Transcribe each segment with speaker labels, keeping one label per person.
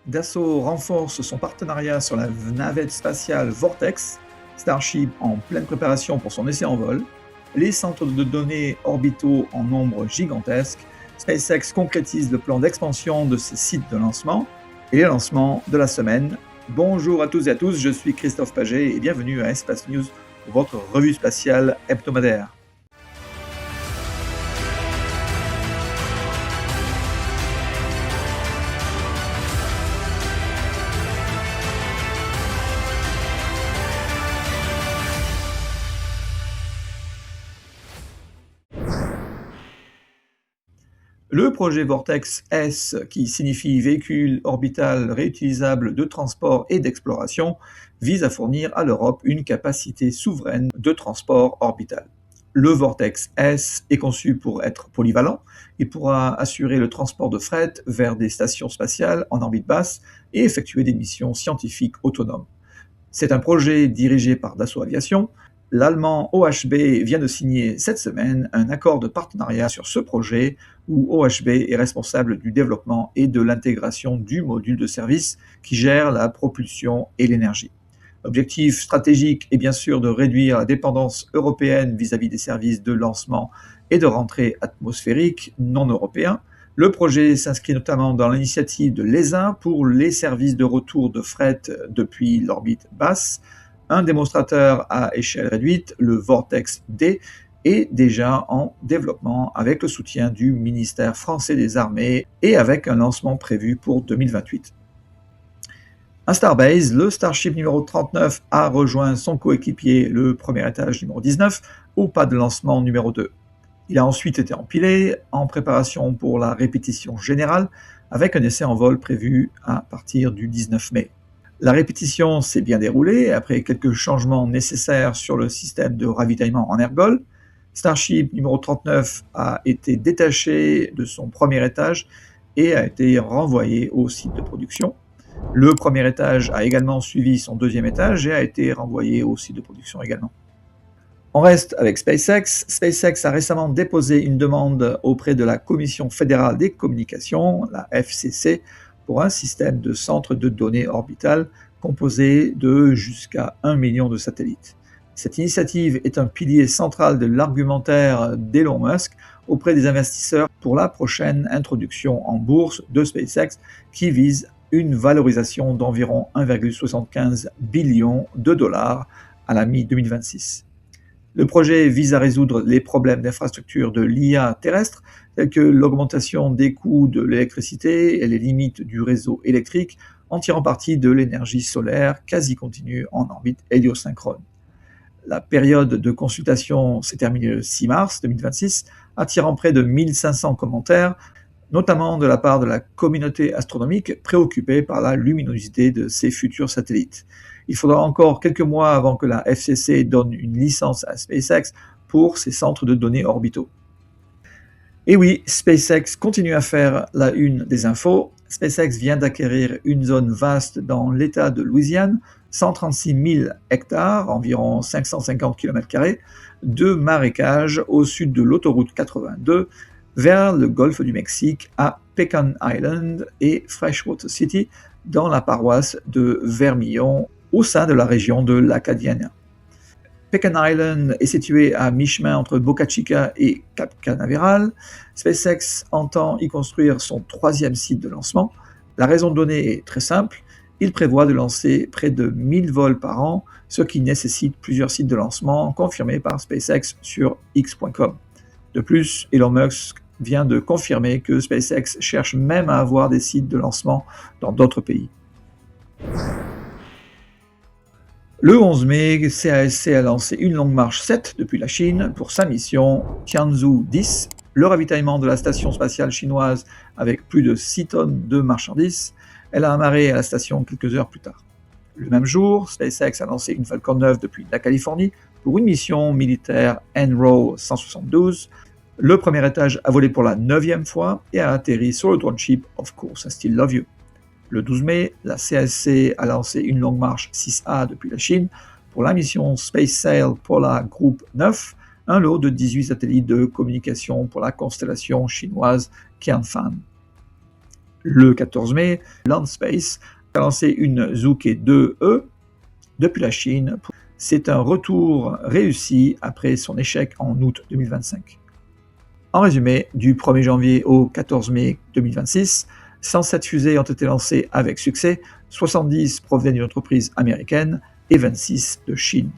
Speaker 1: Dassault renforce son partenariat sur la navette spatiale Vortex, Starship en pleine préparation pour son essai en vol, les centres de données orbitaux en nombre gigantesque, SpaceX concrétise le plan d'expansion de ses sites de lancement et les lancements de la semaine. Bonjour à toutes et à tous, je suis Christophe Paget et bienvenue à Espace News, votre revue spatiale hebdomadaire. Le projet Vortex S, qui signifie véhicule orbital réutilisable de transport et d'exploration, vise à fournir à l'Europe une capacité souveraine de transport orbital. Le Vortex S est conçu pour être polyvalent. Il pourra assurer le transport de fret vers des stations spatiales en orbite basse et effectuer des missions scientifiques autonomes. C'est un projet dirigé par Dassault Aviation. L'allemand OHB vient de signer cette semaine un accord de partenariat sur ce projet où OHB est responsable du développement et de l'intégration du module de service qui gère la propulsion et l'énergie. L'objectif stratégique est bien sûr de réduire la dépendance européenne vis-à-vis des services de lancement et de rentrée atmosphérique non européens. Le projet s'inscrit notamment dans l'initiative de l'ESA pour les services de retour de fret depuis l'orbite basse. Un démonstrateur à échelle réduite, le Vortex D, est déjà en développement avec le soutien du ministère français des Armées et avec un lancement prévu pour 2028. À Starbase, le Starship numéro 39 a rejoint son coéquipier, le premier étage numéro 19, au pas de lancement numéro 2. Il a ensuite été empilé en préparation pour la répétition générale avec un essai en vol prévu à partir du 19 mai. La répétition s'est bien déroulée après quelques changements nécessaires sur le système de ravitaillement en ergol. Starship numéro 39 a été détaché de son premier étage et a été renvoyé au site de production. Le premier étage a également suivi son deuxième étage et a été renvoyé au site de production également. On reste avec SpaceX. SpaceX a récemment déposé une demande auprès de la Commission fédérale des communications, la FCC, pour un système de centre de données orbital composé de jusqu'à 1 million de satellites. Cette initiative est un pilier central de l'argumentaire d'Elon Musk auprès des investisseurs pour la prochaine introduction en bourse de SpaceX qui vise une valorisation d'environ 1,75 billion de dollars à la mi-2026. Le projet vise à résoudre les problèmes d'infrastructure de l'IA terrestre, tels que l'augmentation des coûts de l'électricité et les limites du réseau électrique, en tirant parti de l'énergie solaire quasi continue en orbite héliosynchrone. La période de consultation s'est terminée le 6 mars 2026, attirant près de 1500 commentaires, notamment de la part de la communauté astronomique préoccupée par la luminosité de ces futurs satellites. Il faudra encore quelques mois avant que la FCC donne une licence à SpaceX pour ses centres de données orbitaux. Et oui, SpaceX continue à faire la une des infos. SpaceX vient d'acquérir une zone vaste dans l'État de Louisiane, 136 000 hectares, environ 550 km², de marécages au sud de l'autoroute 82, vers le golfe du Mexique à Pecan Island et Freshwater City, dans la paroisse de Vermillon, au sein de la région de l'Acadiana. Pecan Island est situé à mi-chemin entre Boca Chica et Cap Canaveral. SpaceX entend y construire son troisième site de lancement. La raison donnée est très simple. Il prévoit de lancer près de 1000 vols par an, ce qui nécessite plusieurs sites de lancement confirmés par SpaceX sur X.com. De plus, Elon Musk vient de confirmer que SpaceX cherche même à avoir des sites de lancement dans d'autres pays. Le 11 mai, CASC a lancé une longue marche 7 depuis la Chine pour sa mission Tianzhou 10, le ravitaillement de la station spatiale chinoise avec plus de 6 tonnes de marchandises. Elle a amarré à la station quelques heures plus tard. Le même jour, SpaceX a lancé une Falcon 9 depuis la Californie pour une mission militaire NRO 172. Le premier étage a volé pour la 9e fois et a atterri sur le drone ship Of Course I Still Love You. Le 12 mai, la CSC a lancé une longue marche 6A depuis la Chine pour la mission Space Sail Polar Group 9, un lot de 18 satellites de communication pour la constellation chinoise Qianfan. Le 14 mai, Landspace a lancé une Zhouke 2E depuis la Chine. C'est un retour réussi après son échec en août 2025. En résumé, du 1er janvier au 14 mai 2026, 107 fusées ont été lancées avec succès, 70 provenaient d'une entreprise américaine et 26 de Chine.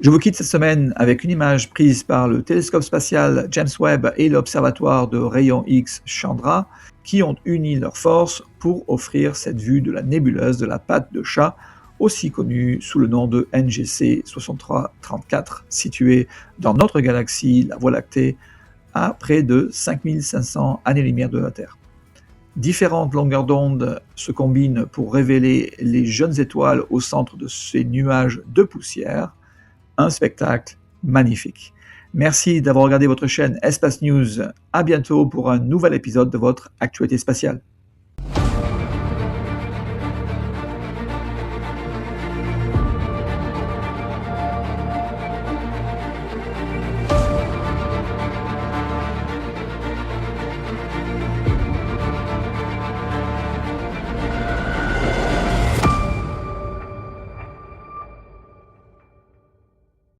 Speaker 1: Je vous quitte cette semaine avec une image prise par le télescope spatial James Webb et l'observatoire de rayons X Chandra qui ont uni leurs forces pour offrir cette vue de la nébuleuse de la patte de chat, aussi connue sous le nom de NGC 6334, située dans notre galaxie, la Voie lactée, à près de 5500 années-lumière de la Terre. Différentes longueurs d'onde se combinent pour révéler les jeunes étoiles au centre de ces nuages de poussière. Un spectacle magnifique. Merci d'avoir regardé votre chaîne Espace News. À bientôt pour un nouvel épisode de votre actualité spatiale.